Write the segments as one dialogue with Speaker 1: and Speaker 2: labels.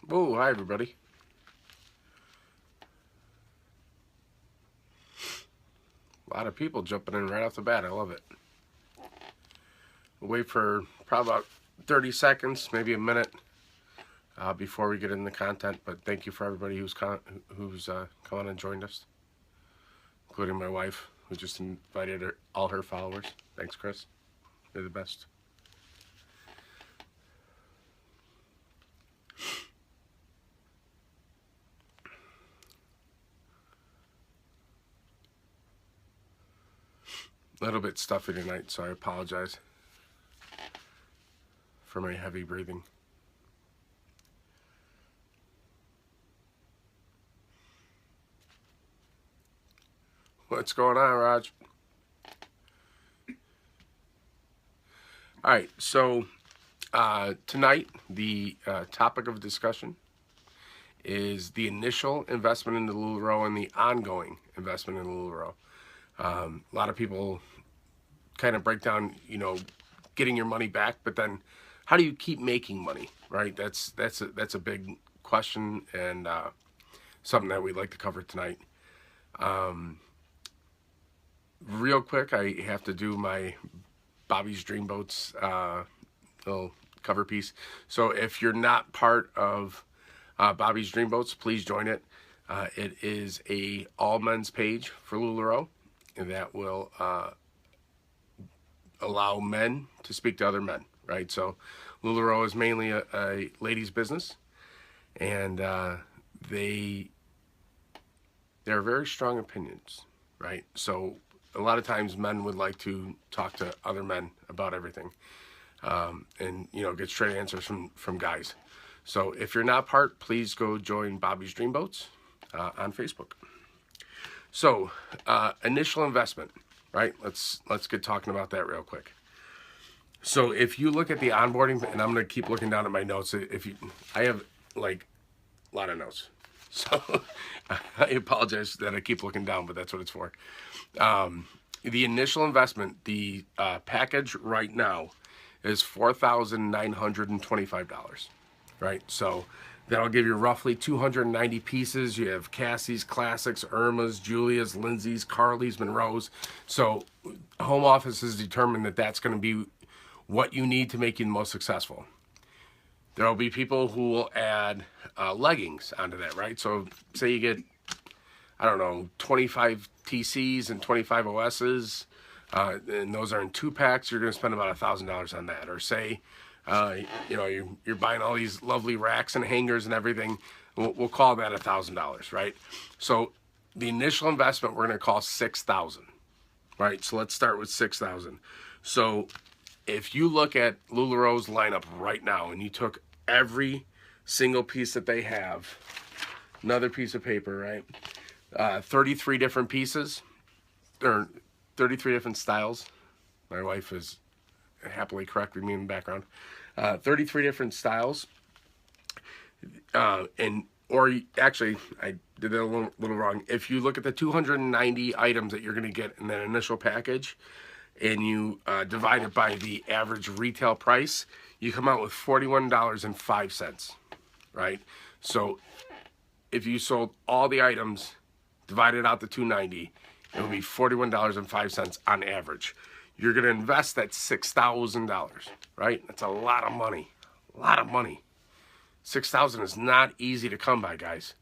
Speaker 1: Whoa, hi everybody. A lot of people jumping in right off the bat. I love it. We'll wait for probably about 30 seconds, maybe a minute, before we get into the content. But thank you for everybody who's come on and joined us, including my wife, who just invited all her followers. Thanks, Chris. You're the best. A little bit stuffy tonight, so I apologize for my heavy breathing. What's going on, Raj? All right, so tonight the topic of discussion is the initial investment in the LuLaRoe and the ongoing investment in the LuLaRoe. A lot of people kind of break down, getting your money back, but then how do you keep making money, right? That's a big question, and something that we'd like to cover tonight. Real quick, I have to do my Bobby's Dreamboats little cover piece. So if you're not part of Bobby's Dreamboats, please join it. It is a all men's page for LuLaRoe, and that will allow men to speak to other men, right? So LuLaRoe is mainly a ladies' business, and they're very strong opinions, right? So a lot of times men would like to talk to other men about everything, and get straight answers from guys. So if you're not part, please go join Bobby's Dreamboats on Facebook. So initial investment, right? Let's get talking about that real quick. So if you look at the onboarding, and I'm going to keep looking down at my notes. I have like a lot of notes, so I apologize that I keep looking down, but that's what it's for. The initial investment, the package right now is $4,925, right? So that'll give you roughly 290 pieces. You have Cassie's, Classics, Irma's, Julia's, Lindsay's, Carly's, Monroe's. So home office has determined that that's going to be what you need to make you the most successful. There will be people who will add leggings onto that, right? So say you get, 25 TCs and 25 OSs, and those are in 2-packs. You're going to spend about $1,000 on that. Or say, you're buying all these lovely racks and hangers and everything. We'll call that $1,000, right? So the initial investment we're going to call $6,000, right? So let's start with $6,000. So if you look at LuLaRoe's lineup right now, and you took every single piece that they have, another piece of paper, right? 33 different pieces, or 33 different styles. My wife is happily correcting me in the background. 33 different styles. Actually, I did that a little wrong. If you look at the 290 items that you're going to get in that initial package, and you divide it by the average retail price, you come out with $41.05, right? So if you sold all the items, divided out the 290, it would be $41.05 on average. You're going to invest that $6,000, right? That's a lot of money. A lot of money. $6,000 is not easy to come by, guys.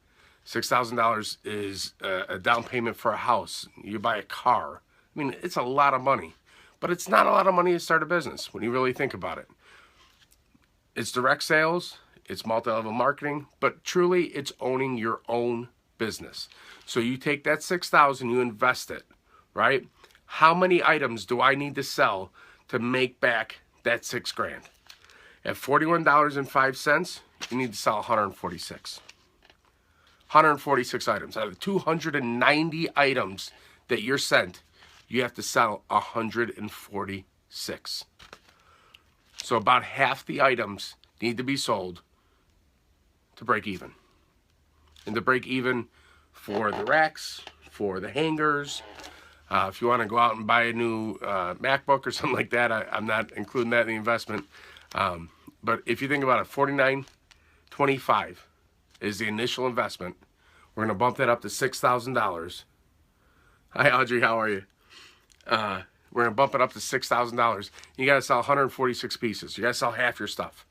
Speaker 1: $6,000 is a down payment for a house. You buy a car. I mean, it's a lot of money. But it's not a lot of money to start a business when you really think about it. It's direct sales. It's multi-level marketing. But truly, it's owning your own business. So you take that $6,000, you invest it, right? How many items do I need to sell to make back that $6,000? At $41.05, you need to sell 146. 146 items. Out of the 290 items that you're sent, you have to sell 146. So about half the items need to be sold to break even. And to break even for the racks, for the hangers. If you want to go out and buy a new MacBook or something like that, I'm not including that in the investment. But if you think about it, $49.25 is the initial investment. We're going to bump that up to $6,000. Hi, Audrey. How are you? We're going to bump it up to $6,000. You got to sell 146 pieces. You got to sell half your stuff.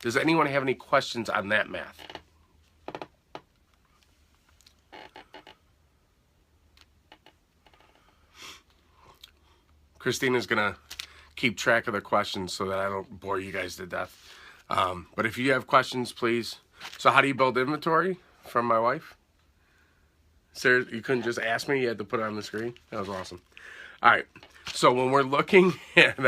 Speaker 1: Does anyone have any questions on that math? Christina's going to keep track of the questions so that I don't bore you guys to death. But if you have questions, please. So how do you build inventory from my wife? Sarah, you couldn't just ask me. You had to put it on the screen. That was awesome. All right. So when we're looking at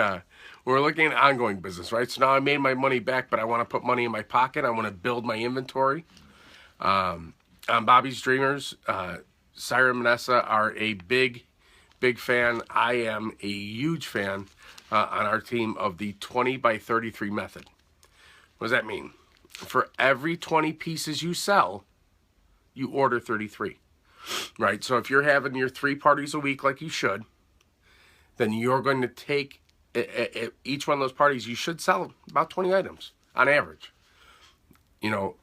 Speaker 1: ongoing business, right? So now I made my money back, but I want to put money in my pocket. I want to build my inventory. On Bobby's Dreamers, Syra and Vanessa are a big fan. I am a huge fan on our team of the 20 by 33 method. What does that mean? For every 20 pieces you sell, you order 33, right? So if you're having your 3 parties a week like you should, then you're going to take, at each one of those parties, you should sell about 20 items on average. You know,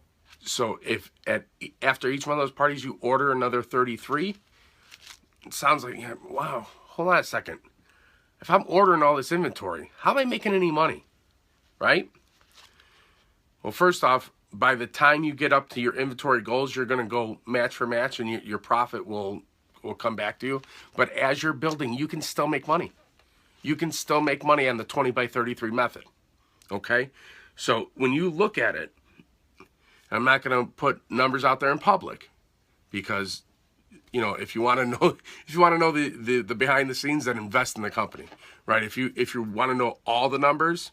Speaker 1: so if after each one of those parties you order another 33, it sounds like, wow, hold on a second. If I'm ordering all this inventory, how am I making any money, right? Well, first off, by the time you get up to your inventory goals, you're going to go match for match, and your profit will come back to you. But as you're building, you can still make money. You can still make money on the 20 by 33 method, okay? So when you look at it, I'm not going to put numbers out there in public because, you know, if you want to know the behind the scenes, then invest in the company, right? If you want to know all the numbers,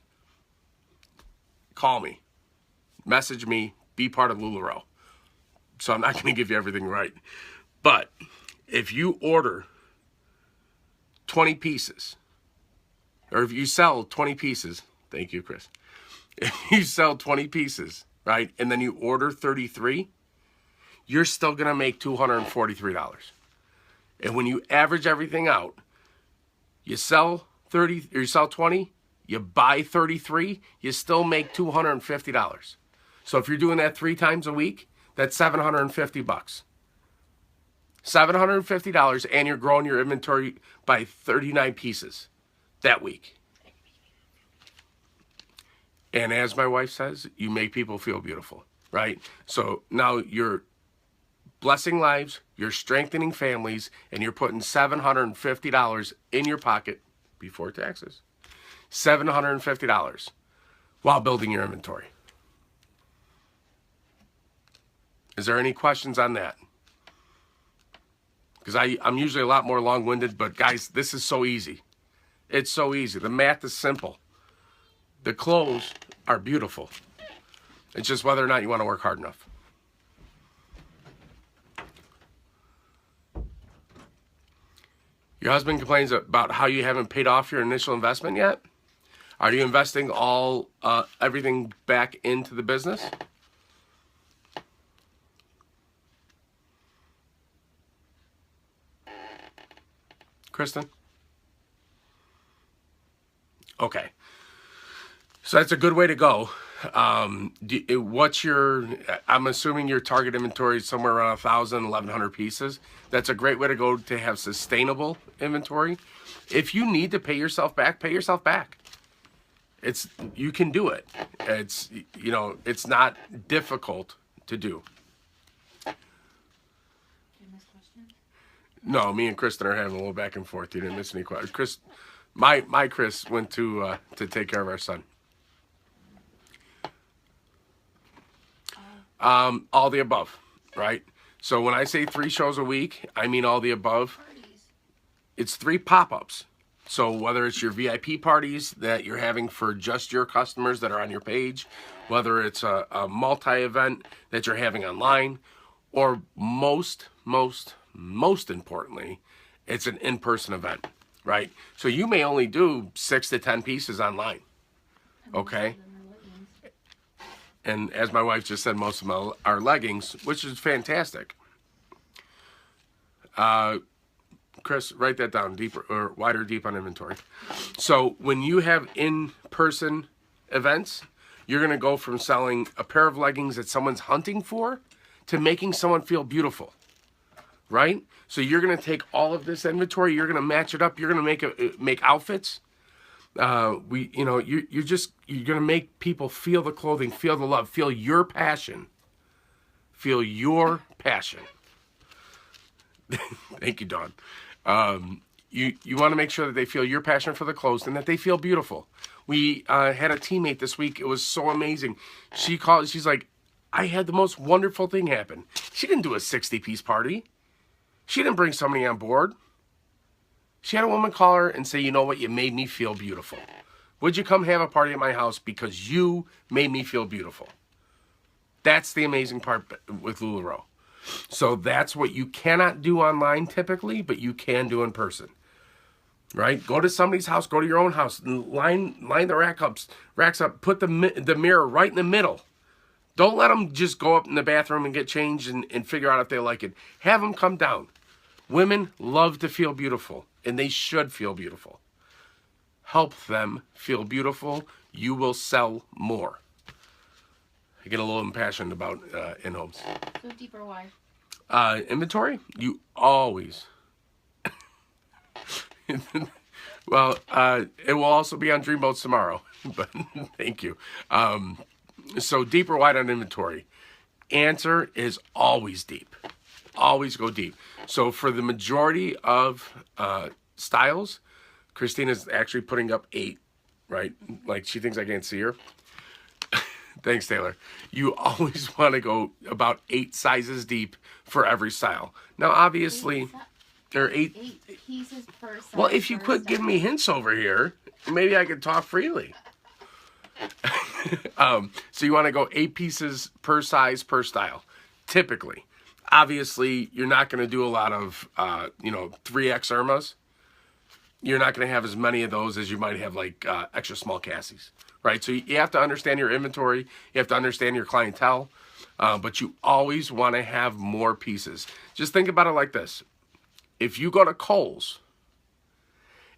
Speaker 1: call me, message me, be part of LuLaRoe. So I'm not going to give you everything right, but if you order 20 pieces, or if you sell 20 pieces, thank you, Chris. If you sell 20 pieces, right, and then you order 33, you're still going to make $243. And when you average everything out, you sell 30, or you sell 20, you buy 33, you still make $250. So if you're doing that 3 times a week, that's $750. $750, and you're growing your inventory by 39 pieces that week. And as my wife says, you make people feel beautiful, right? So now you're blessing lives, you're strengthening families, and you're putting $750 in your pocket before taxes. $750 while building your inventory. Is there any questions on that? Because I'm usually a lot more long-winded, but guys, this is so easy. It's so easy. The math is simple. The clothes are beautiful. It's just whether or not you want to work hard enough. Your husband complains about how you haven't paid off your initial investment yet. Are you investing everything back into the business? Kristen? Okay. So that's a good way to go. What's your, I'm assuming your target inventory is somewhere around 1,000, 1,100 pieces. That's a great way to go to have sustainable inventory. If you need to pay yourself back, pay yourself back. You can do it. It's, you know, it's not difficult to do. No, me and Kristen are having a little back and forth. You didn't miss any questions. Chris, my Chris went to take care of our son. All the above, right? So when I say 3 shows a week, I mean all the above. It's 3 pop-ups. So whether it's your VIP parties that you're having for just your customers that are on your page, whether it's a multi-event that you're having online, or most importantly, it's an in-person event, right? So you may only do 6 to 10 pieces online, okay? And as my wife just said, most of them are leggings, which is fantastic. Chris, write that down, deeper or wider deep on inventory. So when you have in-person events, You're going to go from selling a pair of leggings that someone's hunting for to making someone feel beautiful, right? So you're going to take all of this inventory, you're going to match it up, you're going to make outfits. You're going to make people feel the clothing, feel the love, feel your passion. Feel your passion. Thank you, Dawn. You want to make sure that they feel your passion for the clothes and that they feel beautiful. We had a teammate this week. It was so amazing. She's like, I had the most wonderful thing happen. She didn't do a 60-piece party. She didn't bring somebody on board. She had a woman call her and say, you know what, you made me feel beautiful. Would you come have a party at my house because you made me feel beautiful? That's the amazing part with LuLaRoe. So that's what you cannot do online typically, but you can do in person. Right? Go to somebody's house, go to your own house, line the racks up, put the mirror right in the middle. Don't let them just go up in the bathroom and get changed and figure out if they like it. Have them come down. Women love to feel beautiful, and they should feel beautiful. Help them feel beautiful. You will sell more. I get a little impassioned about in-homes.
Speaker 2: Go deeper, why?
Speaker 1: Inventory? You always... Well, it will also be on Dreamboats tomorrow, but thank you. So deep or wide on inventory? Answer is always deep. Always go deep. So for the majority of styles, Christina's actually putting up 8, right? Like she thinks I can't see her. Thanks, Taylor. You always want to go about 8 sizes deep for every style. Now, obviously, there are 8
Speaker 2: pieces per size.
Speaker 1: Well, if you quit giving me hints over here, maybe I could talk freely. So you want to go 8 pieces per size per style, typically. Obviously, you're not going to do a lot of, 3X Irmas. You're not going to have as many of those as you might have like extra small Cassies, right? So you have to understand your inventory. You have to understand your clientele, but you always want to have more pieces. Just think about it like this. If you go to Kohl's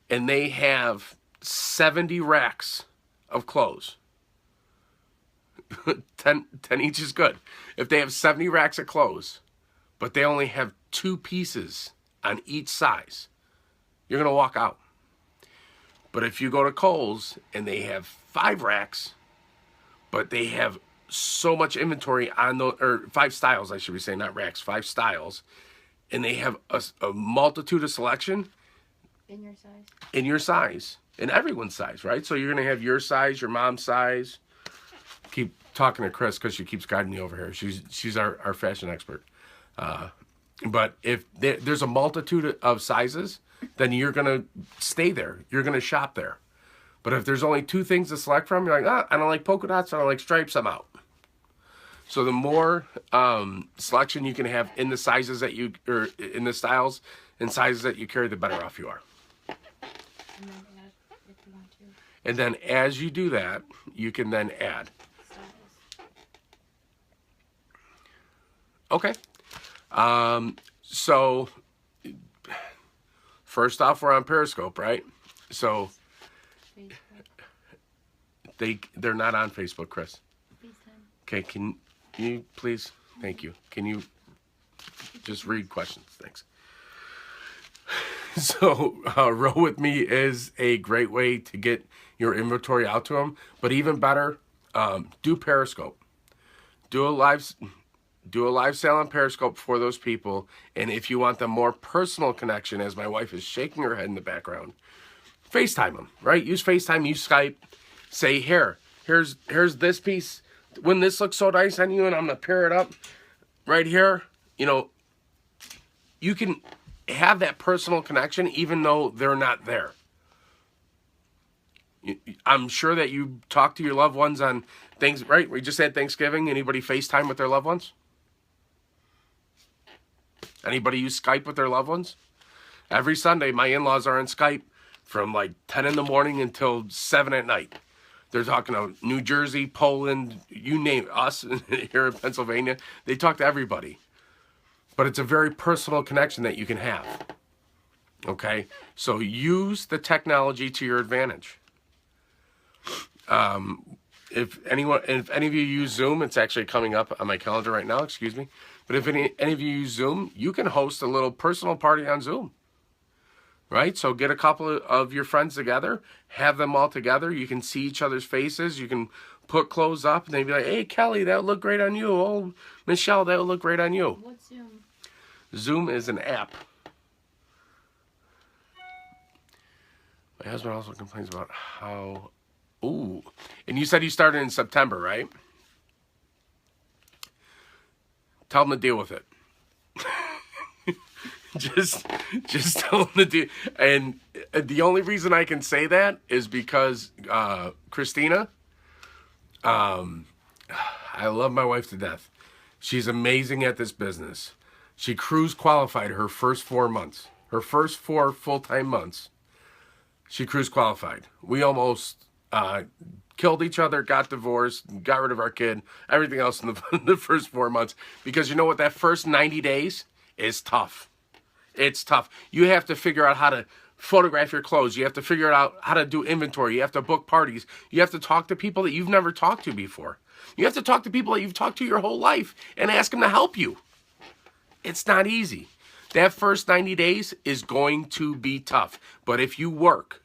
Speaker 1: and they have 70 racks of clothes, 10 each is good. If they have 70 racks of clothes, but they only have 2 pieces on each size, you're going to walk out. But if you go to Kohl's and they have 5 racks, but they have so much inventory on those, or 5 styles, I should be saying, not racks, 5 styles, and they have a multitude of selection.
Speaker 2: In your size.
Speaker 1: In your size. In everyone's size, right? So you're going to have your size, your mom's size. Keep talking to Chris because she keeps guiding me over here. She's our fashion expert. But if there's a multitude of sizes, then you're going to stay there. You're going to shop there. But if there's only 2 things to select from, you're like, I don't like polka dots, I don't like stripes, I'm out. So the more selection you can have in the sizes that or in the styles and sizes that you carry, the better off you are.
Speaker 2: And then add if you want to.
Speaker 1: And then as you do that, you can then add. Okay. So first off, we're on Periscope, right? So they're not on Facebook, Chris. Okay, can you please? Thank you. Can you just read questions? Thanks. So Row With Me is a great way to get your inventory out to them. But even better, do Periscope. Do a live sale on Periscope for those people. And if you want the more personal connection, as my wife is shaking her head in the background, FaceTime them, right? Use FaceTime, use Skype. Say, here's this piece. When this looks so nice on you and I'm going to pair it up right here, you can have that personal connection even though they're not there. I'm sure that you talk to your loved ones on things, right? We just had Thanksgiving. Anybody FaceTime with their loved ones? Anybody use Skype with their loved ones? Every Sunday, my in-laws are on Skype from like 10 in the morning until 7 at night. They're talking to New Jersey, Poland, you name it, us here in Pennsylvania. They talk to everybody. But it's a very personal connection that you can have. Okay? So use the technology to your advantage. if any of you use Zoom, it's actually coming up on my calendar right now. Excuse me, but if any of you use Zoom, you can host a little personal party on Zoom. Right? So get a couple of your friends together, have them all together. You can see each other's faces. You can put clothes up and they'd be like, hey, Kelly, that would look great on you. Oh, Michelle, that would look great on you.
Speaker 2: What's Zoom?
Speaker 1: Zoom is an app. My husband also complains about how... Ooh. And you said you started in September, right? Tell them to deal with it. Just tell them to do. And the only reason I can say that is because Christina, I love my wife to death. She's amazing at this business. She cruise qualified her first 4 months. Her first 4 full-time months, she cruise qualified. We almost killed each other, got divorced, got rid of our kid, everything else in the first 4 months. Because you know what? That first 90 days is tough. It's tough. You have to figure out how to photograph your clothes. You have to figure out how to do inventory. You have to book parties. You have to talk to people that you've never talked to before. You have to talk to people that you've talked to your whole life and ask them to help you. It's not easy. That first 90 days is going to be tough. But if you work,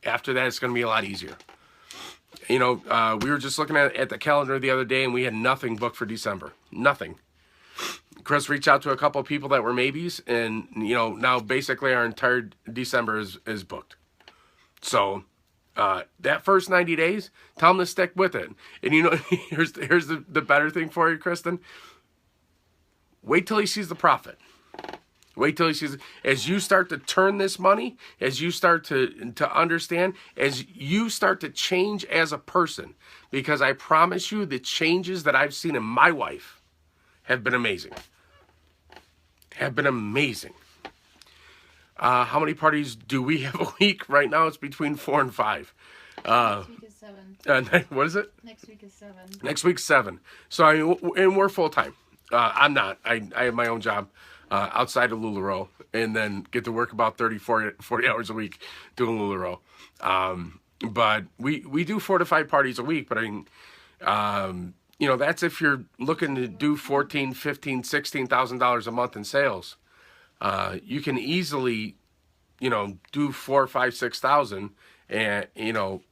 Speaker 1: after that, it's going to be a lot easier. You know, we were just looking at the calendar the other day and we had nothing booked for December. Nothing. Chris reached out to a couple of people that were maybes, and you know now basically our entire December is booked. So that first 90 days, tell them to stick with it. And you know, here's the better thing for you, Kristen. Wait till he sees the profit. Wait till he sees it. As you start to turn this money, as you start to understand, as you start to change as a person, because I promise you the changes that I've seen in my wife have been amazing. Have been amazing. How many parties do we have a week? Right now it's between 4 and 5.
Speaker 2: Next week is 7.
Speaker 1: What is it?
Speaker 2: Next week is 7.
Speaker 1: Next week's 7. So I mean, and we're full time. I'm not. I have my own job outside of LuLaRoe, and then get to work about 40 hours a week doing LuLaRoe. But we do 4 to 5 parties a week. But I mean, you know, that's if you're looking to do $14,000, $15,000, $16,000 a month in sales. You can easily, you know, do 4, 5, 6,000, and you know,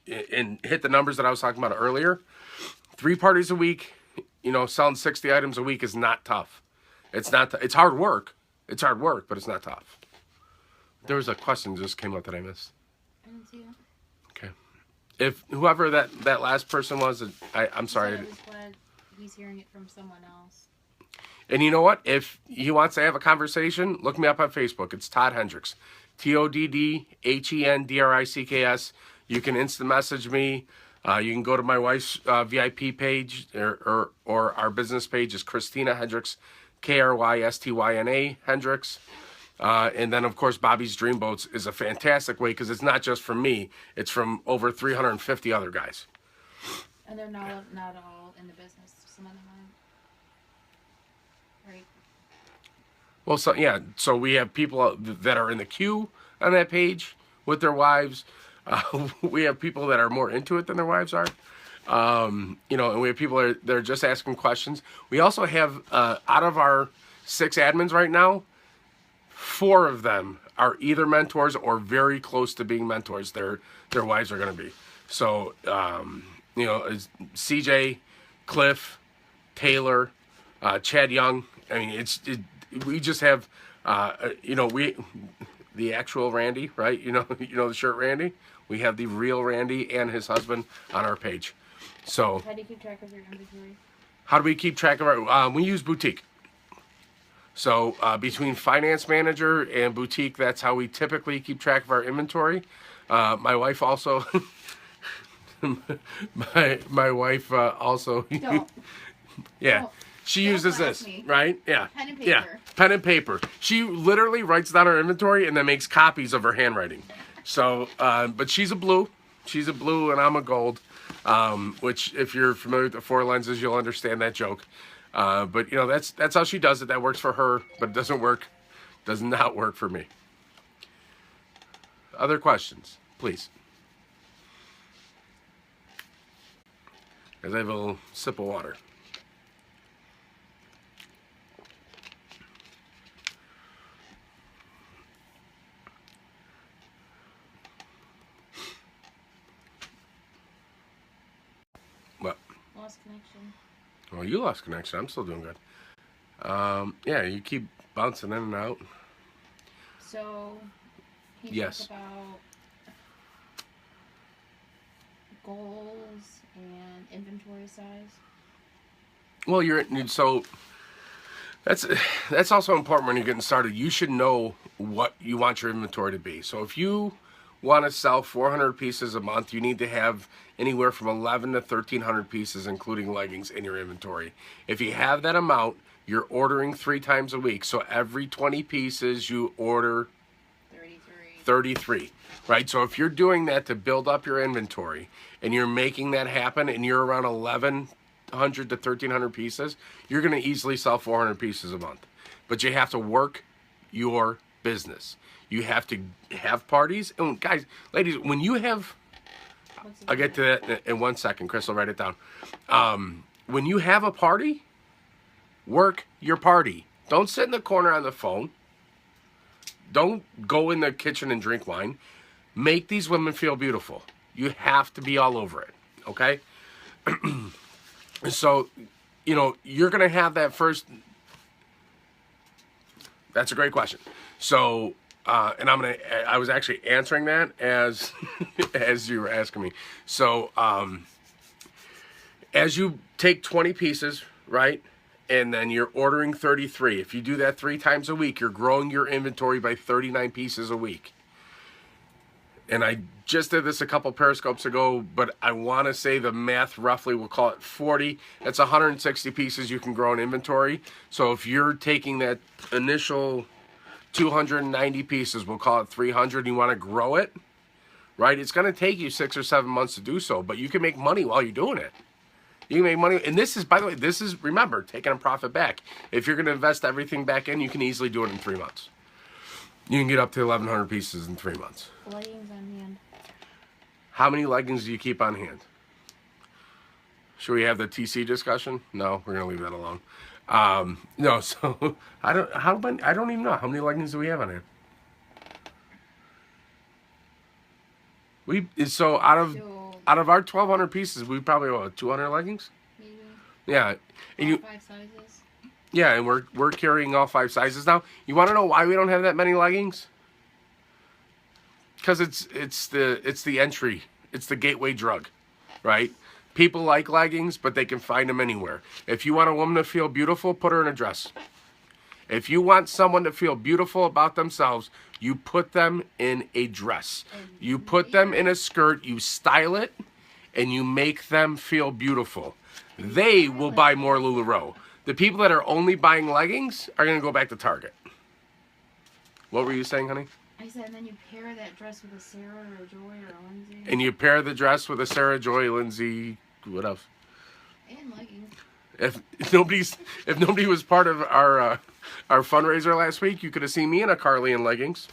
Speaker 1: and hit the numbers that I was talking about earlier. 3 parties a week, you know, selling 60 items a week is not tough. It's not. It's hard work. It's hard work, but it's not tough. There was a question that just came up that I missed.
Speaker 2: I didn't see it.
Speaker 1: Okay. If whoever that last person was, I'm sorry.
Speaker 2: I was glad he's hearing it from someone else.
Speaker 1: And you know what? If he wants to have a conversation, look me up on Facebook. It's Todd Hendricks. TODDHENDRICKS. You can instant message me. You can go to my wife's VIP page or our business page is Christina Hendricks, KRYSTYNA Hendricks. And then, of course, Bobby's Dream Boats is a fantastic way because it's not just from me. It's from over 350 other guys.
Speaker 2: And they're not all in the business. Some of them aren't. Right?
Speaker 1: Well, so yeah. So we have people that are in the queue on that page with their wives. We have people that are more into it than their wives are. You know, and we have people that are just asking questions. We also have, out of our 6 admins right now, 4 of them are either mentors or very close to being mentors. Their wives are going to be. So, you know, CJ, Cliff, Taylor, Chad Young. I mean, we just have, you know, the actual Randy, right? You know the shirt Randy. We have the real Randy and his husband on our page. So
Speaker 2: How do you keep track of your inventory?
Speaker 1: how do we keep track of our? We use Boutique. So between Finance Manager and Boutique, that's how we typically keep track of our inventory. My wife also. my wife also.
Speaker 2: Don't.
Speaker 1: Yeah.
Speaker 2: Don't.
Speaker 1: She
Speaker 2: Don't
Speaker 1: uses
Speaker 2: class
Speaker 1: this,
Speaker 2: me.
Speaker 1: right? Yeah.
Speaker 2: Pen and
Speaker 1: Yeah.
Speaker 2: paper.
Speaker 1: Pen and paper. She literally writes down her inventory and then makes copies of her handwriting. So, but she's a blue. She's a blue and I'm a gold. Which, if you're familiar with the 4 lenses, you'll understand that joke. But you know, that's how she does it. That works for her, but it does not work for me. Other questions, please. as I have a little sip of water. What?
Speaker 2: Lost connection.
Speaker 1: Well, you lost connection. I'm still doing good. Yeah, you keep bouncing in and out.
Speaker 2: So, can you
Speaker 1: Yes.
Speaker 2: talk about goals and inventory size?
Speaker 1: Well, so that's also important when you're getting started. You should know what you want your inventory to be. So if you want to sell 400 pieces a month, you need to have anywhere from 11 to 1,300 pieces, including leggings, in your inventory. If you have that amount, you're ordering 3 times a week. So every 20 pieces, you order 33, right? So if you're doing that to build up your inventory and you're making that happen and you're around 1,100 to 1,300 pieces, you're going to easily sell 400 pieces a month. But you have to work your business. You have to have parties. And guys, ladies, when you have, I'll get to that in 1 second. Chris will write it down. When you have a party, work your party. Don't sit in the corner on the phone. Don't go in the kitchen and drink wine. Make these women feel beautiful. You have to be all over it, okay? So, you're going to have that first. That's a great question. So, and I was actually answering that as as you were asking me. So, as you take 20 pieces, right? And then you're ordering 33. If you do that 3 times a week, you're growing your inventory by 39 pieces a week. And I just did this a couple periscopes ago, but I want to say the math roughly, we'll call it 40. That's 160 pieces you can grow in inventory. So if you're taking that initial 290 pieces, we'll call it 300, you want to grow it, right? It's going to take you 6 or 7 months to do so, but you can make money while you're doing it. You can make money, and this is, by the way, remember, taking a profit back. If you're going to invest everything back in, you can easily do it in 3 months. You can get up to 1,100 pieces in 3 months.
Speaker 2: Leggings on hand.
Speaker 1: How many leggings do you keep on hand? Should we have the TC discussion? No, we're going to leave that alone. No, so I don't even know. How many leggings do we have on hand? So out of our 1,200 pieces, we probably have 200 leggings.
Speaker 2: Maybe.
Speaker 1: Yeah, and
Speaker 2: All 5 sizes.
Speaker 1: Yeah, and we're carrying all 5 sizes now. You want to know why we don't have that many leggings? Because it's the entry, it's the gateway drug, right? People like leggings, but they can find them anywhere. If you want a woman to feel beautiful, put her in a dress. If you want someone to feel beautiful about themselves, you put them in a dress. You put them in a skirt, you style it, and you make them feel beautiful. They will buy more LuLaRoe. The people that are only buying leggings are going to go back to Target. What were you saying, honey?
Speaker 2: I said, and then you pair that dress with a Sarah or a Joy or a Lindsay.
Speaker 1: And you pair the dress with a Sarah, Joy, Lindsay, what else?
Speaker 2: And leggings.
Speaker 1: If nobody was part of our fundraiser last week, you could have seen me in a Carly and leggings.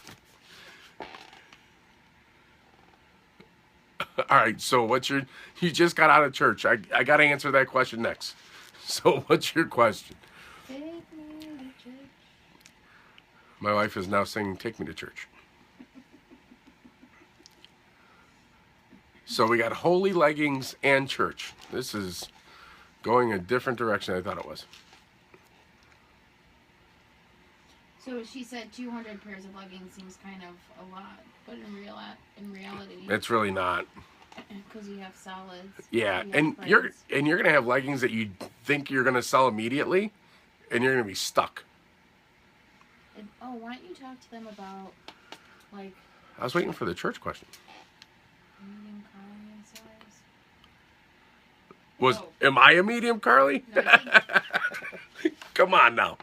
Speaker 1: All right, so you just got out of church. I got to answer that question next. So what's your question?
Speaker 2: Take me to church.
Speaker 1: My wife is now singing "Take Me to Church." So we got holy leggings and church. This is going a different direction than I thought it was.
Speaker 2: So she said 200 pairs of leggings seems kind of a lot, but in reality,
Speaker 1: It's really not.
Speaker 2: because you have solids.
Speaker 1: Yeah,
Speaker 2: you
Speaker 1: and
Speaker 2: have
Speaker 1: you're
Speaker 2: prints.
Speaker 1: gonna have leggings that you think you're gonna sell immediately, and you're gonna be stuck.
Speaker 2: And, why don't you talk to them about like
Speaker 1: I was waiting for the church question.
Speaker 2: medium collar size?
Speaker 1: Am I a medium, Carly?
Speaker 2: No, I think
Speaker 1: Come on now.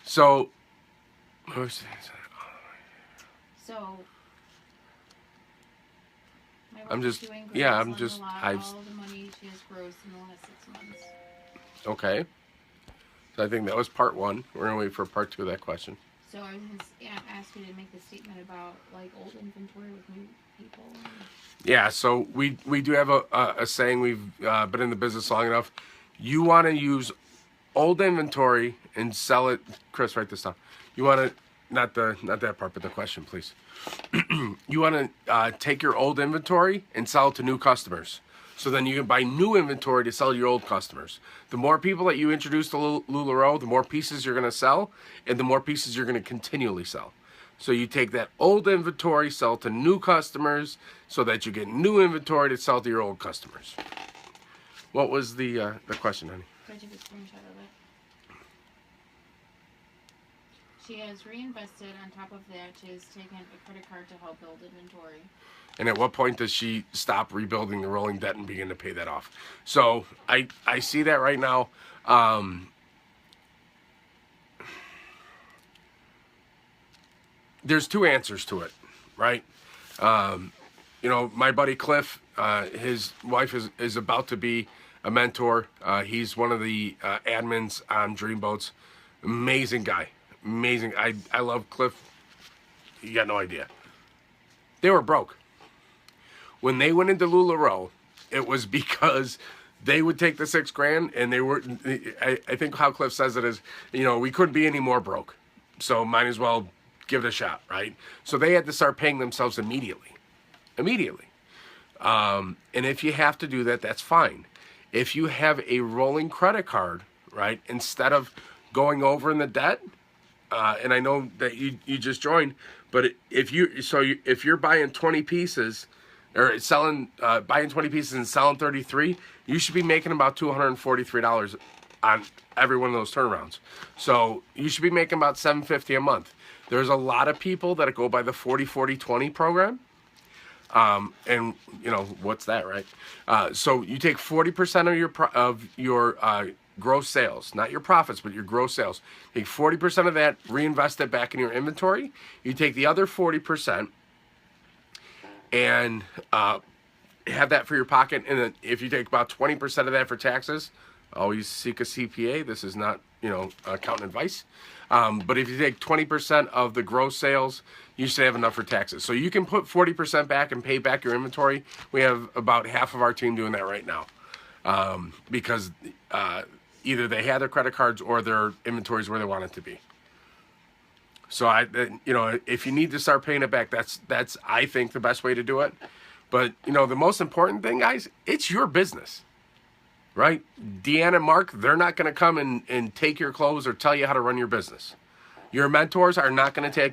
Speaker 1: So,
Speaker 2: so. My
Speaker 1: I'm
Speaker 2: wife is
Speaker 1: just-
Speaker 2: doing
Speaker 1: yeah,
Speaker 2: gross
Speaker 1: I'm
Speaker 2: on
Speaker 1: just-
Speaker 2: a lot,
Speaker 1: I've-
Speaker 2: all of the money she has grossed in the last 6 months.
Speaker 1: okay. So I think that was part 1. We're gonna wait for part 2 of that question.
Speaker 2: So I was going to ask you to make the statement about like old inventory with new people.
Speaker 1: Yeah, so we do have a saying. We've been in the business long enough. You want to use old inventory and sell it. Chris, write this down. You want to not that part, but the question, please. You want to take your old inventory and sell it to new customers. So then you can buy new inventory to sell to your old customers. The more people that you introduce to LuLaRoe, the more pieces you're going to sell, and the more pieces you're going to continually sell. So you take that old inventory, sell to new customers, so that you get new inventory to sell to your old customers. What was the question, honey?
Speaker 2: I took a screenshot of it. She has reinvested. On top of that, she has taken a credit card to help build inventory.
Speaker 1: And at what point does she stop rebuilding the rolling debt and begin to pay that off? So I see that right now. There's two answers to it, right? You know, my buddy Cliff, his wife is about to be a mentor. He's one of the admins on Dreamboats. Amazing guy. Amazing. I love Cliff. You got no idea. They were broke. When they went into LuLaRoe, it was because they would take the $6,000 and they were, I think how Cliff says it is, you know, we couldn't be any more broke. So might as well give it a shot, right? So they had to start paying themselves immediately. Immediately. And if you have to do that, that's fine. If you have a rolling credit card, right, instead of going over in the debt, and I know that you just joined, but if you're buying 20 pieces, or selling, buying 20 pieces and selling 33, you should be making about $243 on every one of those turnarounds. So you should be making about $750 a month. There's a lot of people that go by the 40-40-20 program. And you know, what's that, right? So you take 40% of your gross sales, not your profits, but your gross sales. Take 40% of that, reinvest it back in your inventory. You take the other 40% and have that for your pocket. And then if you take about 20% of that for taxes, always seek a CPA. This is not, you know, accountant advice. But if you take 20% of the gross sales, you should have enough for taxes. So you can put 40% back and pay back your inventory. We have about half of our team doing that right now, because either they had their credit cards or their inventories where they want it to be. So you know, if you need to start paying it back, that's I think the best way to do it. But you know, the most important thing, guys, it's your business, right? Deanna and Mark, they're not going to come and take your clothes or tell you how to run your business. Your mentors are not going to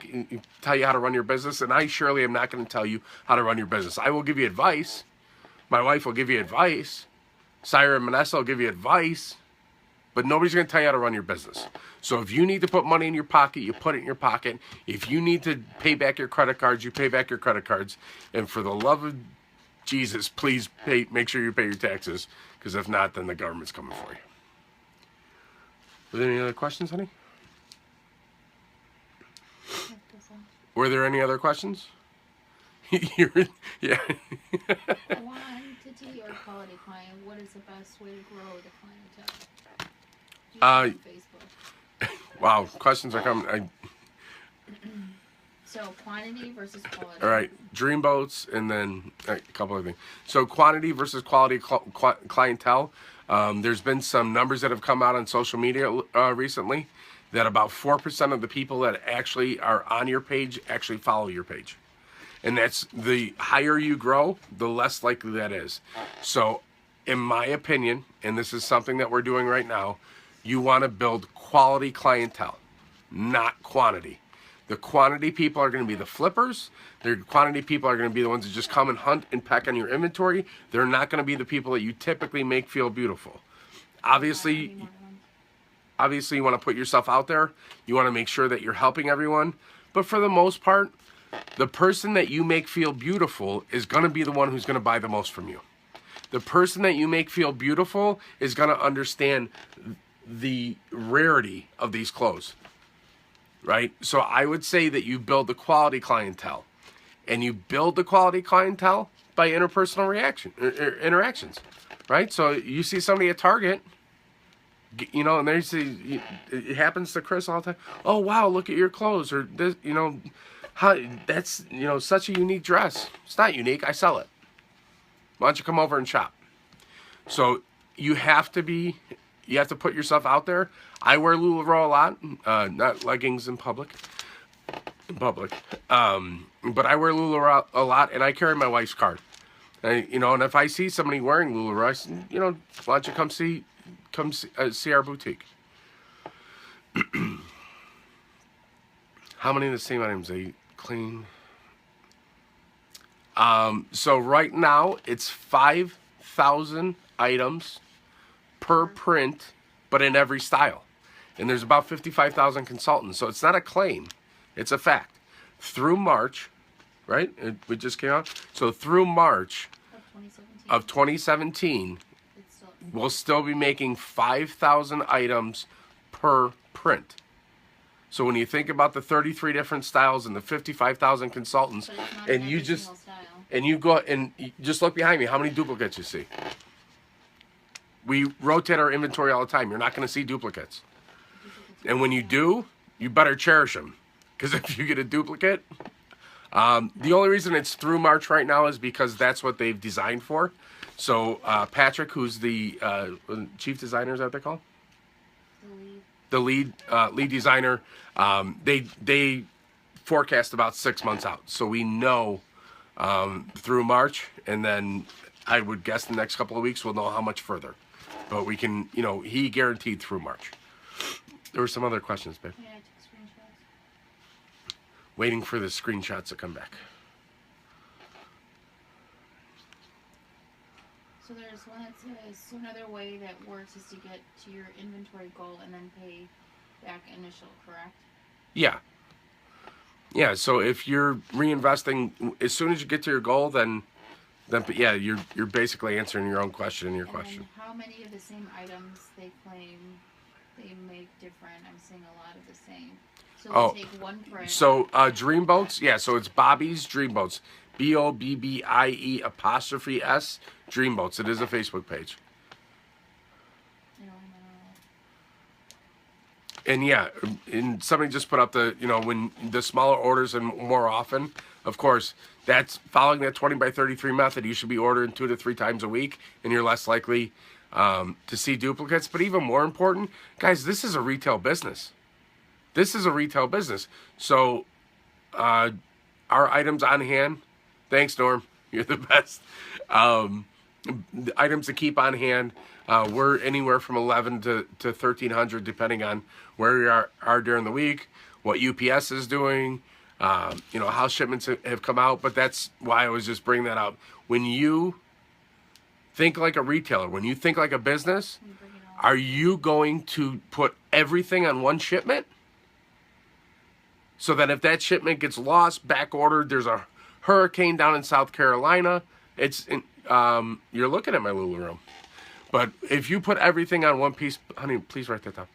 Speaker 1: tell you how to run your business, and I surely am not going to tell you how to run your business. I will give you advice. My wife will give you advice. Syra and Manessa will give you advice. But nobody's going to tell you how to run your business. So if you need to put money in your pocket, you put it in your pocket. If you need to pay back your credit cards, you pay back your credit cards. And for the love of Jesus, please make sure you pay your taxes, because if not, then the government's coming for you. Were there any other questions, honey? Were there any other questions? Yeah.
Speaker 2: Quantity or quality client? What is the best way to grow the clientele? Facebook.
Speaker 1: Wow, questions are coming.
Speaker 2: So quantity versus quality.
Speaker 1: All right, Dreamboats, and then a couple of things. So quantity versus quality clientele. There's been some numbers that have come out on social media recently that about 4% of the people that actually are on your page actually follow your page. And that's, the higher you grow, the less likely that is. So in my opinion, and this is something that we're doing right now, you want to build quality clientele, not quantity. The quantity people are going to be the flippers. The quantity people are going to be the ones that just come and hunt and peck on your inventory. They're not going to be the people that you typically make feel beautiful. Obviously, you want to put yourself out there. You want to make sure that you're helping everyone. But for the most part, the person that you make feel beautiful is going to be the one who's going to buy the most from you. The person that you make feel beautiful is going to understand the rarity of these clothes, right? So I would say that you build the quality clientele, and you build the quality clientele by interpersonal interactions, right? So you see somebody at Target, You know, and they say it happens to Chris all the time. Oh wow, look at your clothes, or this, you know, how that's such a unique dress. It's not unique. I sell it. Why don't you come over and shop? So you have to put yourself out there. I wear LuLaRoe a lot, not leggings in public. But I wear LuLaRoe a lot, and I carry my wife's card. And if I see somebody wearing LuLaRoe, I say, why don't you see our boutique? How many of the same items they clean? So right now it's 5,000 items per print, but in every style. And there's about 55,000 consultants. So it's not a claim, it's a fact. Through March, right? We just came out. So through March of 2017, we'll still be making 5,000 items per print. So when you think about the 33 different styles and the 55,000 consultants, and you go and you just look behind me, how many duplicates you see? We rotate our inventory all the time. You're not going to see duplicates. And when you do, you better cherish them. Because if you get a duplicate, the only reason it's through March right now is because that's what they've designed for. So Patrick, who's the chief designer, is that what they call? The lead designer. They forecast about 6 months out. So we know through March, and then I would guess the next couple of weeks we'll know how much further. But we can, he guaranteed through March. There were some other questions, babe.
Speaker 2: Yeah, I took screenshots.
Speaker 1: Waiting for the screenshots to come back.
Speaker 2: So there's one that says, so another way that works is to get to your inventory goal and then pay back initial, correct?
Speaker 1: Yeah. Yeah, so if you're reinvesting, as soon as you get to your goal, then yeah, you're basically answering your own question in your question.
Speaker 2: And how many of the same items they claim they make different? I'm seeing a lot of the same. So we'll take one print.
Speaker 1: So Dreamboats, yeah, so it's Bobby's Dreamboats. BOBBIE''S Dreamboats. It is a Facebook page. And yeah, and somebody just put up the, when the smaller orders and more often, of course, that's following that 20 by 33 method. You should be ordering 2 to 3 times a week, and you're less likely to see duplicates. But even more important, guys, this is a retail business. This is a retail business. So our items on hand, thanks, Norm. You're the best. The items to keep on hand, we're anywhere from 11 to 1,300, depending on where we are during the week, what UPS is doing, how shipments have come out. But that's why I was just bringing that up. When you think like a retailer, when you think like a business, are you going to put everything on one shipment? So that if that shipment gets lost, back ordered, there's a hurricane down in South Carolina, you're looking at my LuLaRoe. But if you put everything on one piece, honey, please write that down.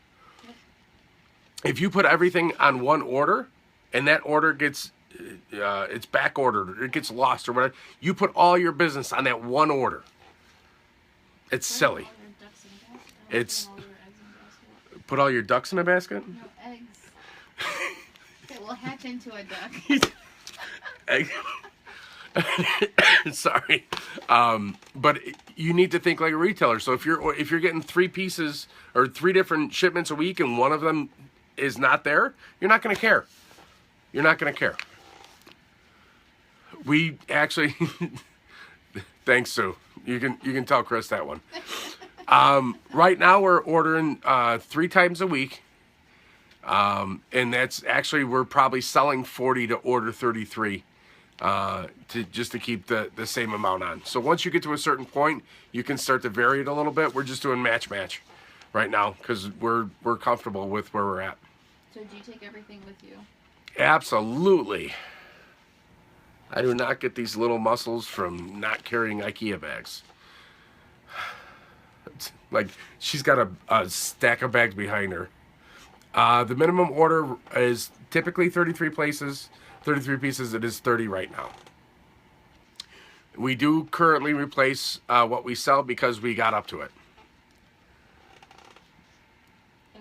Speaker 1: If you put everything on one order, and that order gets, it's back ordered, or it gets lost or whatever, you put all your business on that one order. It's silly. It's put all your ducks in a basket?
Speaker 2: No, eggs. That will hatch into a duck.
Speaker 1: Sorry, but you need to think like a retailer. So if you're getting 3 pieces or 3 different shipments a week, and one of them is not there, you're not going to care. You're not going to care. We actually, thanks, Sue. You can tell Chris that one. Right now we're ordering 3 times a week, and that's actually, we're probably selling 40 to order 33. To keep the same amount on. So once you get to a certain point, you can start to vary it a little bit. We're just doing match right now because we're comfortable with where we're at.
Speaker 2: So do you take everything with you?
Speaker 1: Absolutely. I do not get these little muscles from not carrying IKEA bags. It's like she's got a stack of bags behind her. The minimum order is typically 33 pieces. It is 30 right now. We do currently replace what we sell because we got up to it.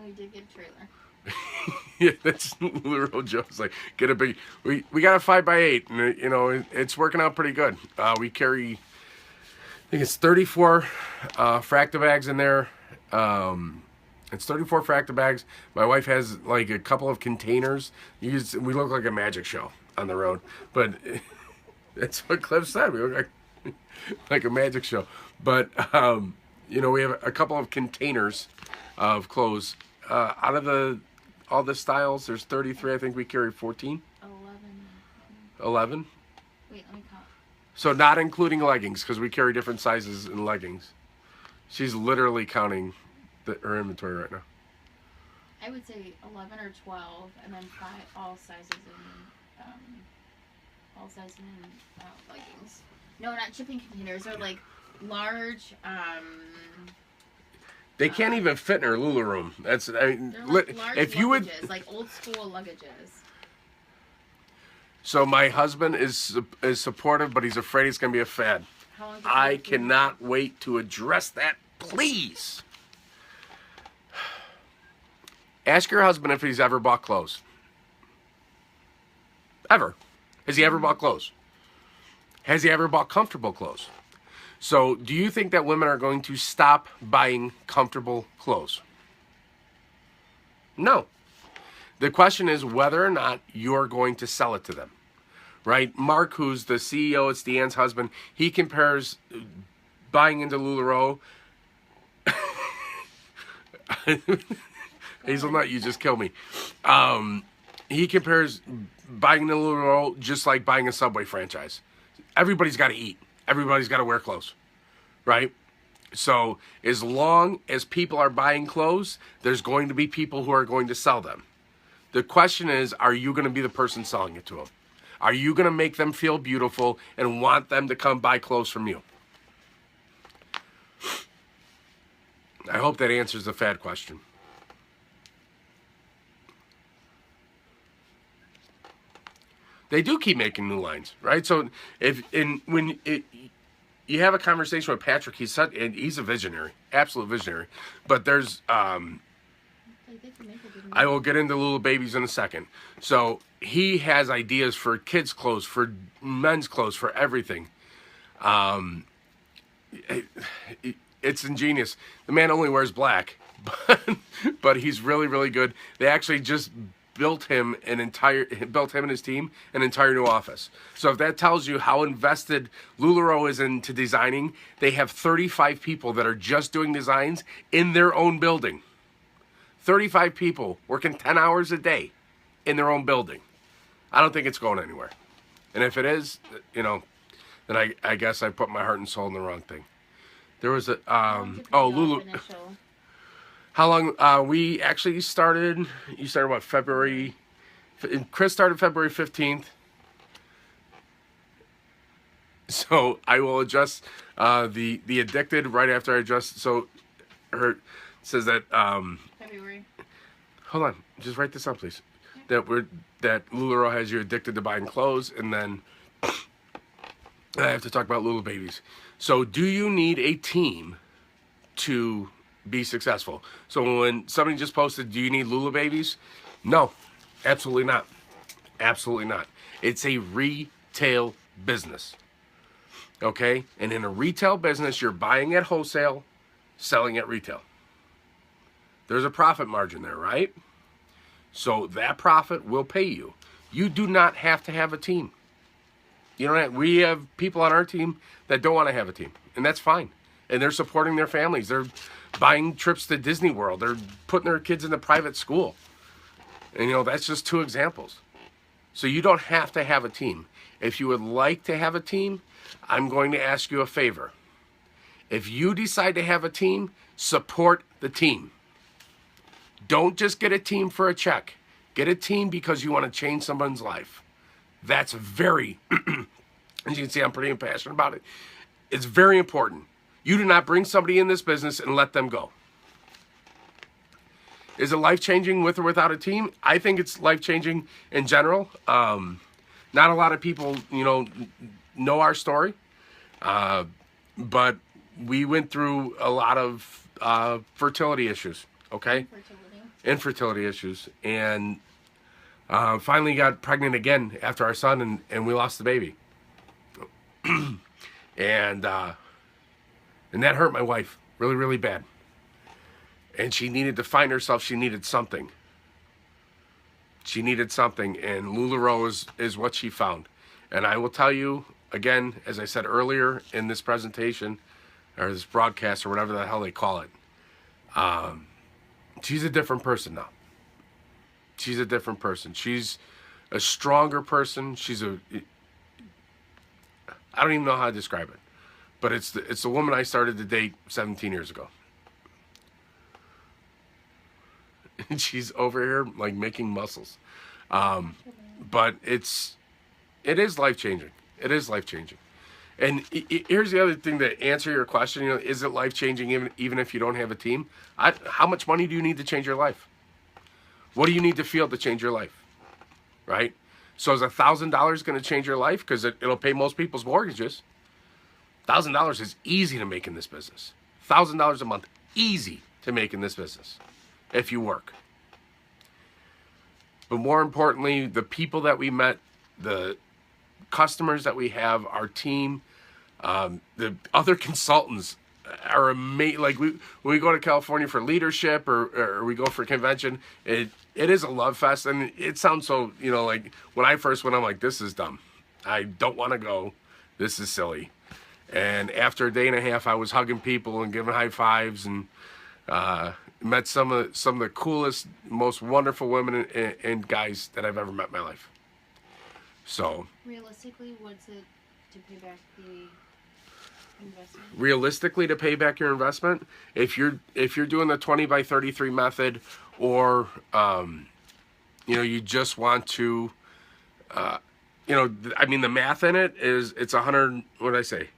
Speaker 2: we did get a trailer.
Speaker 1: Yeah, that's LuLaRoe Joe's like, get a big. We got a 5x8, and it's working out pretty good. We carry, I think it's 34 fracta bags in there. It's 34 fracta bags. My wife has like a couple of containers. We look like a magic show on the road, but that's what Cliff said. We look like a magic show. But we have a couple of containers of clothes. Out of all the styles, there's 33. I think we carry 14. 11.
Speaker 2: Wait, let me count.
Speaker 1: So not including leggings, because we carry different sizes in leggings. She's literally counting her inventory right now.
Speaker 2: I would say 11 or 12, and then all sizes in leggings. No, not shipping containers. They're like large.
Speaker 1: They can't even fit in her Lula room. That's
Speaker 2: They're like large
Speaker 1: if you
Speaker 2: luggages,
Speaker 1: would
Speaker 2: like old school luggages.
Speaker 1: So my husband is supportive, but he's afraid it's going to be a fad.
Speaker 2: How long
Speaker 1: I cannot wait to address that, please. Ask your husband if he's ever bought clothes. Ever. Has he ever bought clothes? Has he ever bought comfortable clothes? So do you think that women are going to stop buying comfortable clothes? No. The question is whether or not you're going to sell it to them. Right? Mark, who's the CEO, it's Deanne's husband, he compares buying into LuLaRoe. Hazelnut, you just killed me. He compares buying into LuLaRoe just like buying a Subway franchise. Everybody's got to eat. Everybody's got to wear clothes, right? So as long as people are buying clothes, there's going to be people who are going to sell them. The question is, are you going to be the person selling it to them? Are you going to make them feel beautiful and want them to come buy clothes from you? I hope that answers the fad question. They do keep making new lines, right? So you have a conversation with Patrick, he's a visionary, absolute visionary. But there's I will get into little babies in a second. So he has ideas for kids' clothes, for men's clothes, for everything. It's ingenious. The man only wears black, but he's really, really good. They actually just built him and his team an entire new office. So if that tells you how invested LuLaRoe is into designing, they have 35 people that are just doing designs in their own building. 35 people working 10 hours a day in their own building. I don't think it's going anywhere. And if it is, then I guess I put my heart and soul in the wrong thing. There was Lulu. How long? We actually started. You started what? February. Chris started February 15th. So I will adjust the addicted right after I adjust. So her says that.
Speaker 2: February.
Speaker 1: Hold on. Just write this up, please. That LuLaRoe has you addicted to buying clothes, and then I have to talk about little babies. So do you need a team to be successful? So when somebody just posted, do you need Lula babies? No, absolutely not. Absolutely not. It's a retail business. Okay? And in a retail business, you're buying at wholesale, selling at retail. There's a profit margin there, right? So that profit will pay you. You do not have to have a team. We have people on our team that don't want to have a team, and that's fine. And they're supporting their families. They're buying trips to Disney World. They're putting their kids into private school. And, that's just two examples. So you don't have to have a team. If you would like to have a team, I'm going to ask you a favor. If you decide to have a team, support the team. Don't just get a team for a check. Get a team because you want to change someone's life. That's very, as you can see, I'm pretty passionate about it. It's very important. You do not bring somebody in this business and let them go. Is it life-changing with or without a team? I think it's life-changing in general. Not a lot of people, know our story. But we went through a lot of fertility issues, okay? infertility issues, and finally got pregnant again after our son, and we lost the baby. and that hurt my wife really, really bad. And she needed to find herself. She needed something. She needed something, and LuLaRoe is what she found. And I will tell you, again, as I said earlier in this presentation, or this broadcast, or whatever the hell they call it, she's a different person now. She's a different person. She's a stronger person. I don't even know how to describe it, but it's the woman I started to date 17 years ago. And she's over here like making muscles. But it is life-changing. It is life-changing. And here's the other thing to answer your question, is it life-changing even if you don't have a team? How much money do you need to change your life? What do you need to feel to change your life? Right? So is $1,000 going to change your life? Because it'll pay most people's mortgages. $1,000 is easy to make in this business. $1,000 a month, easy to make in this business if you work. But more importantly, the people that we met, the customers that we have, our team, the other consultants are amazing. Like when we go to California for leadership or we go for convention, it is a love fest. And it sounds so, like when I first went, I'm like, this is dumb. I don't want to go. This is silly. And after a day and a half, I was hugging people and giving high fives and met some of the coolest, most wonderful women and guys that I've ever met in my life. So
Speaker 2: realistically, what's it to pay back the investment?
Speaker 1: Realistically, to pay back your investment, if you're doing the 20 by 33 method, or you just want to, the math in it is it's 100. What did I say?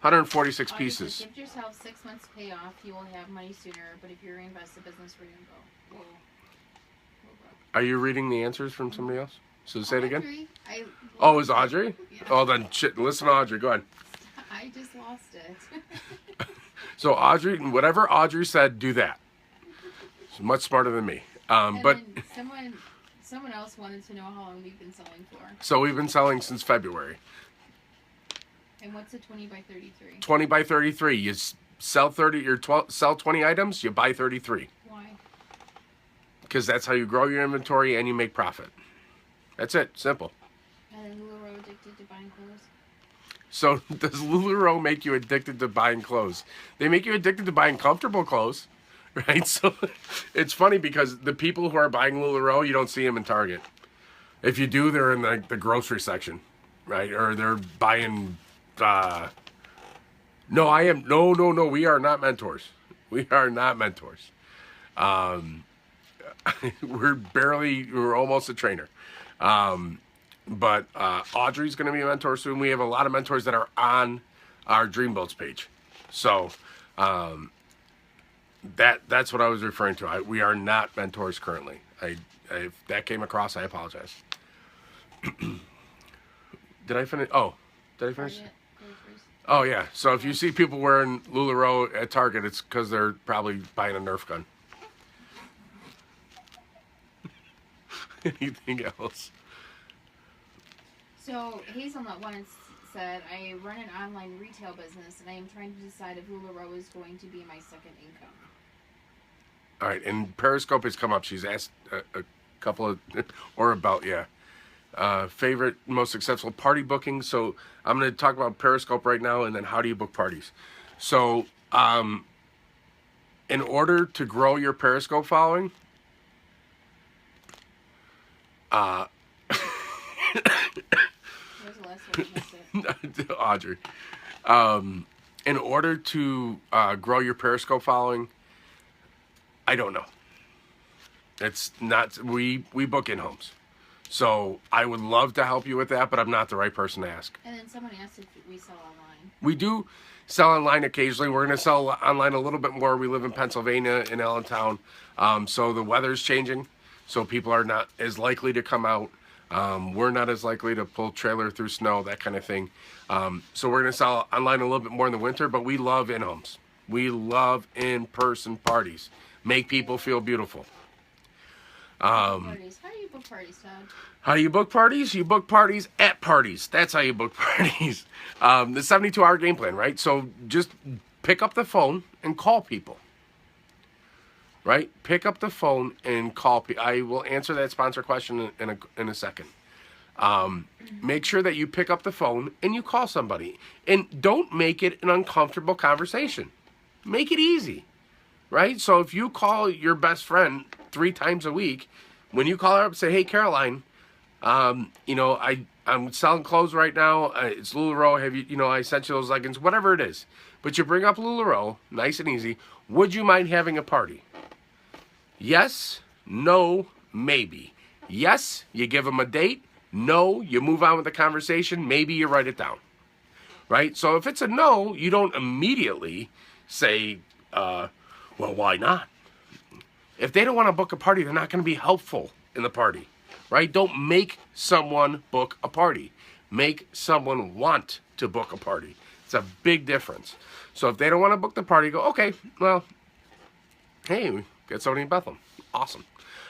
Speaker 1: 146 pieces.
Speaker 2: Give yourself 6 months to pay off. You will have money sooner. But if you reinvest the business, we're gonna go. We'll
Speaker 1: Are you reading the answers from somebody else? So say it again.
Speaker 2: Audrey,
Speaker 1: is Audrey?
Speaker 2: Yeah.
Speaker 1: Oh, then shit. Listen to Audrey. Go ahead.
Speaker 2: I just lost it.
Speaker 1: So Audrey, whatever Audrey said, do that. She's much smarter than me. But
Speaker 2: then someone else wanted to know how long we've been selling for.
Speaker 1: So we've been selling since February.
Speaker 2: And what's a 20 by 33?
Speaker 1: 20 by 33. You sell 30 or sell 20 items, you buy 33.
Speaker 2: Why?
Speaker 1: Because that's how you grow your inventory and you make profit. That's it. Simple.
Speaker 2: And then LuLaRoe addicted to buying clothes?
Speaker 1: So does LuLaRoe make you addicted to buying clothes? They make you addicted to buying comfortable clothes, right? So it's funny because the people who are buying LuLaRoe, you don't see them in Target. If you do, they're in the grocery section, right? Or they're buying... No, we are not mentors. We are not mentors. We're almost a trainer. But Audrey's going to be a mentor soon. We have a lot of mentors that are on our Dreamboats page. So that's what I was referring to. We are not mentors currently. If that came across, I apologize. Did I finish? Oh, did I finish? Oh, yeah. So if you see people wearing LuLaRoe at Target, it's because they're probably buying a Nerf gun. Anything else?
Speaker 2: So Hazelnut once said, I run an online retail business, and I am trying to decide if LuLaRoe is going to be my second income.
Speaker 1: All right. And Periscope has come up. She's asked a couple of, or about, yeah. Favorite, most successful party booking. So I'm going to talk about Periscope right now, and then how do you book parties. So in order to grow your Periscope following, Audrey, in order to grow your Periscope following, I don't know. It's not, we book in homes. So I would love to help you with that, but I'm not the right person to ask.
Speaker 2: And then someone asked if we sell online.
Speaker 1: We do sell online occasionally. We're going to sell online a little bit more. We live in Pennsylvania, in Allentown. So the weather's changing. So people are not as likely to come out. We're not as likely to pull trailer through snow, that kind of thing. So we're going to sell online a little bit more in the winter, but we love in-homes. We love in-person parties. Make people feel beautiful.
Speaker 2: Parties. How do you book parties, Todd?
Speaker 1: How do you book parties? You book parties at parties. That's how you book parties. The 72-hour game plan, right? So just pick up the phone and call people. Right? Pick up the phone and call people. I will answer that sponsor question in a second. Make sure that you pick up the phone and you call somebody. And don't make it an uncomfortable conversation. Make it easy. Right? So if you call your best friend 3 times a week, when you call her up and say, hey, Caroline, I'm selling clothes right now. It's LuLaRoe. Have you, I sent you those leggings, whatever it is. But you bring up LuLaRoe, nice and easy. Would you mind having a party? Yes, no, maybe. Yes, you give them a date. No, you move on with the conversation. Maybe you write it down. Right? So if it's a no, you don't immediately say, well, why not? If they don't want to book a party, they're not going to be helpful in the party. Right? Don't make someone book a party. Make someone want to book a party. It's a big difference. So if they don't want to book the party, go, okay, well, hey, we got somebody in Bethlehem. Awesome.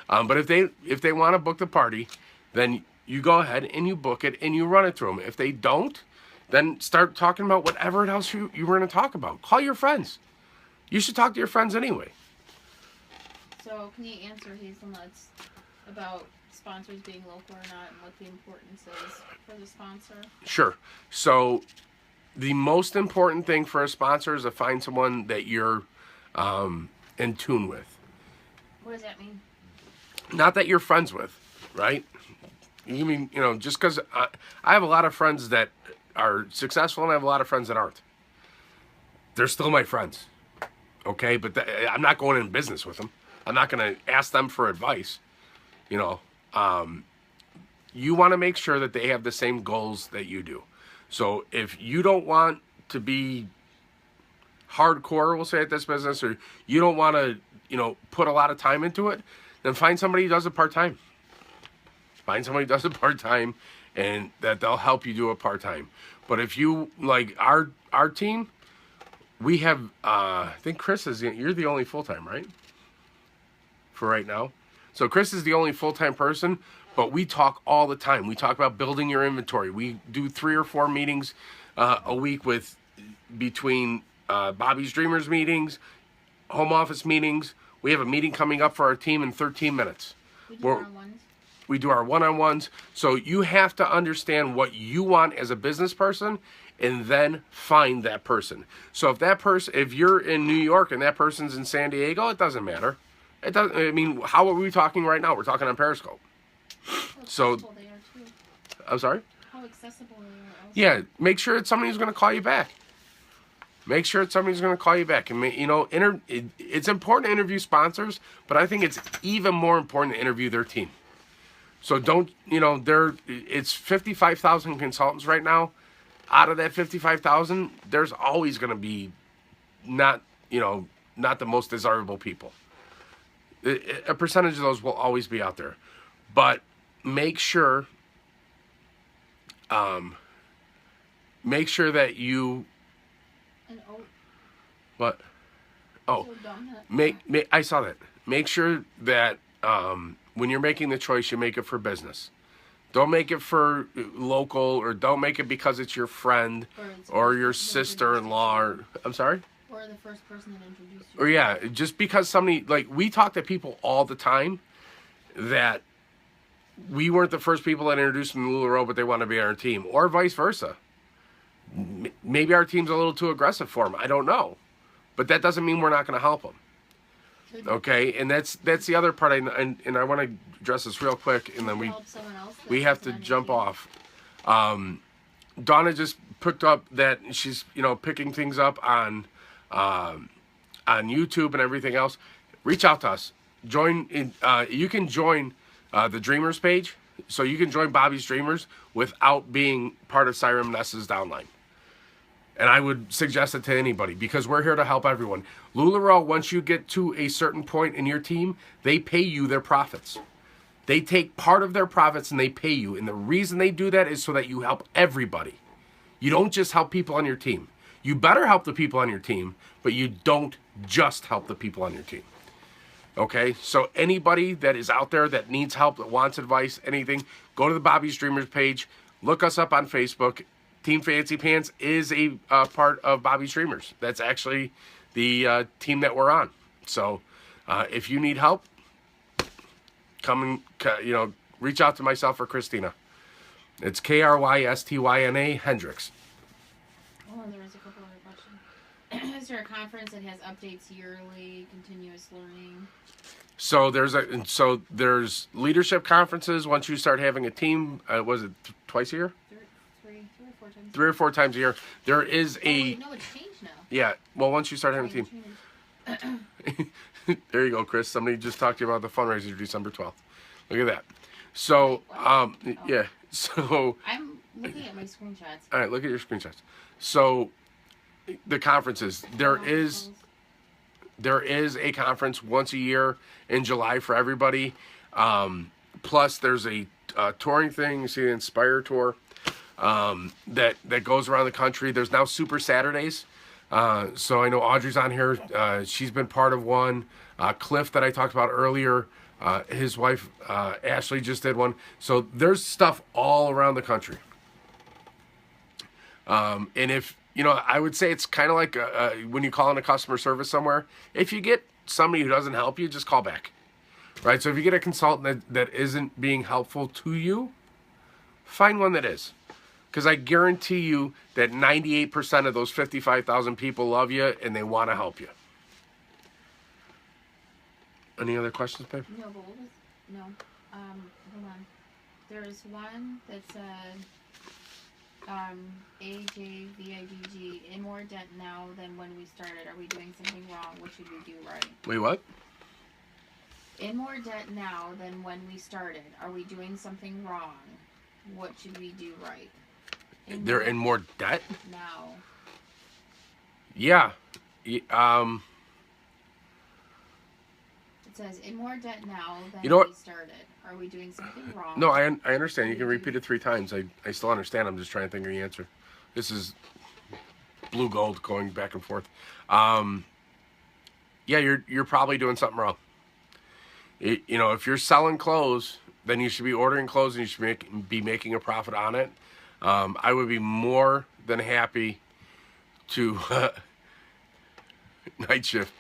Speaker 1: But if they want to book the party, then you go ahead and you book it and you run it through them. If they don't, then start talking about whatever else you were going to talk about. Call your friends. You should talk to your friends anyway.
Speaker 2: So can you answer Hazelnuts about sponsors being local or not and what the importance is for the sponsor?
Speaker 1: Sure. So the most important thing for a sponsor is to find someone that you're in tune with.
Speaker 2: What does that mean?
Speaker 1: Not that you're friends with, right? You mean, just because I have a lot of friends that are successful and I have a lot of friends that aren't. They're still my friends, okay? But I'm not going in business with them. I'm not going to ask them for advice, You want to make sure that they have the same goals that you do. So if you don't want to be hardcore, we'll say, at this business, or you don't want to, put a lot of time into it, then find somebody who does it part-time. Find somebody who does it part-time, and that they'll help you do it part-time. But if you, like our team, we have, I think Chris you're the only full-time, right? For right now. So Chris is the only full-time person, but we talk all the time. We talk about building your inventory. We do 3 or 4 meetings a week between Bobby's Dreamers meetings, home office meetings. We have a meeting coming up for our team in 13 minutes. We do our one-on-ones. So you have to understand what you want as a business person and then find that person. So if you're in New York and that person's in San Diego, it doesn't matter. It doesn't. I mean, how are we talking right now? We're talking on Periscope. So,
Speaker 2: they are too.
Speaker 1: I'm sorry?
Speaker 2: How accessible they are also.
Speaker 1: Yeah, make sure it's somebody who's going to call you back. Make sure it's somebody who's going to call you back. And, it's important to interview sponsors, but I think it's even more important to interview their team. So don't, it's 55,000 consultants right now. Out of that 55,000, there's always going to be not the most desirable people. A percentage of those will always be out there. But make sure that you... What? Oh, I saw that. Make sure that when you're making the choice, you make it for business. Don't make it for local, or don't make it because it's your friend or your sister-in-law. I'm sorry?
Speaker 2: Or the first person that introduced you.
Speaker 1: Or yeah, just because somebody, we talk to people all the time that we weren't the first people that introduced them to LuLaRoe, but they want to be on our team, or vice versa. Maybe our team's a little too aggressive for them. I don't know. But that doesn't mean we're not going to help them. Okay, and that's the other part, and I want to address this real quick, and then we have to jump off. Donna just picked up that she's picking things up on YouTube and everything else. Reach out to us. You can join the Dreamers page, so you can join Bobby's Dreamers without being part of Siren Ness's downline. And I would suggest it to anybody, because we're here to help everyone. LuLaRoe, once you get to a certain point in your team, they pay you their profits. They take part of their profits and they pay you. And the reason they do that is so that you help everybody. You don't just help people on your team. You better help the people on your team, but you don't just help the people on your team. Okay, so anybody that is out there that needs help, that wants advice, anything, go to the Bobby's Dreamers page. Look us up on Facebook. Team Fancy Pants is a part of Bobby's Dreamers. That's actually the team that we're on. So if you need help, come and reach out to myself or Christina. It's Krystyna Hendricks.
Speaker 2: Oh, there was a couple other questions. Is there a conference that has updates yearly, continuous learning?
Speaker 1: So there's leadership conferences. Once you start having a team, was it twice a year?
Speaker 2: Three or 4 times.
Speaker 1: 3 or 4 times a year. There is a
Speaker 2: wait, no, it's changed now.
Speaker 1: yeah. Well, once you start having a team, there you go, Chris. Somebody just talked to you about the fundraiser December 12th. Look at that. So yeah. So
Speaker 2: I'm looking at my screenshots.
Speaker 1: all right, look at your screenshots. So the conferences, there is a conference once a year in July for everybody. Plus, there's a touring thing. You see the Inspire Tour that goes around the country. There's now Super Saturdays. So I know Audrey's on here. She's been part of one. Cliff that I talked about earlier. His wife Ashley just did one. So there's stuff all around the country. And if I would say it's kind of like when you call in a customer service somewhere. If you get somebody who doesn't help you, just call back. Right? So if you get a consultant that isn't being helpful to you, find one that is. Because I guarantee you that 98% of those 55,000 people love you and they want to help you. Any other questions, babe?
Speaker 2: No, but what was... No. Hold on. There's one that said... AJVIDG, in more debt now than when we started. Are we doing something wrong? What should we do right?
Speaker 1: Wait, what?
Speaker 2: In more debt now than when we started. Are we doing something wrong? What should we do right?
Speaker 1: They're in more debt?
Speaker 2: Now.
Speaker 1: Yeah.
Speaker 2: It says, in more debt now than we started. Are we doing something wrong?
Speaker 1: No, I understand. You can repeat it 3 times. I still understand. I'm just trying to think of the answer. This is blue gold going back and forth. Yeah, you're probably doing something wrong. If you're selling clothes, then you should be ordering clothes and you should be making a profit on it. I would be more than happy to night shift.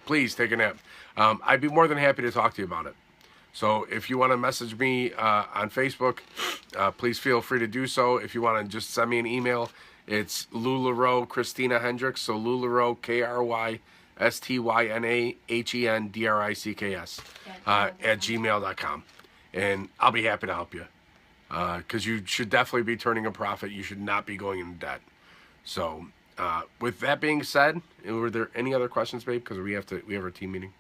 Speaker 1: Please take a nap. I'd be more than happy to talk to you about it. So if you want to message me on Facebook, please feel free to do so. If you want to just send me an email, it's LuLaRoe Christina Hendricks. So LuLaRoe KRYSTYNAHENDRICKS at gmail.com. And I'll be happy to help you. Because you should definitely be turning a profit. You should not be going into debt. So with that being said, were there any other questions, babe? Because we have our team meeting.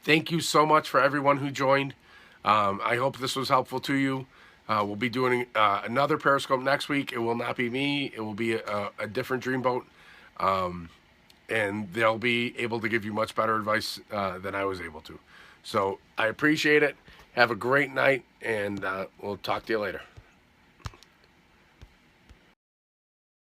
Speaker 1: Thank you so much for everyone who joined. I hope this was helpful to you. We'll be doing another Periscope next week. It will not be me. It will be a different Dreamboat. And they'll be able to give you much better advice than I was able to. So I appreciate it. Have a great night, and we'll talk to you later.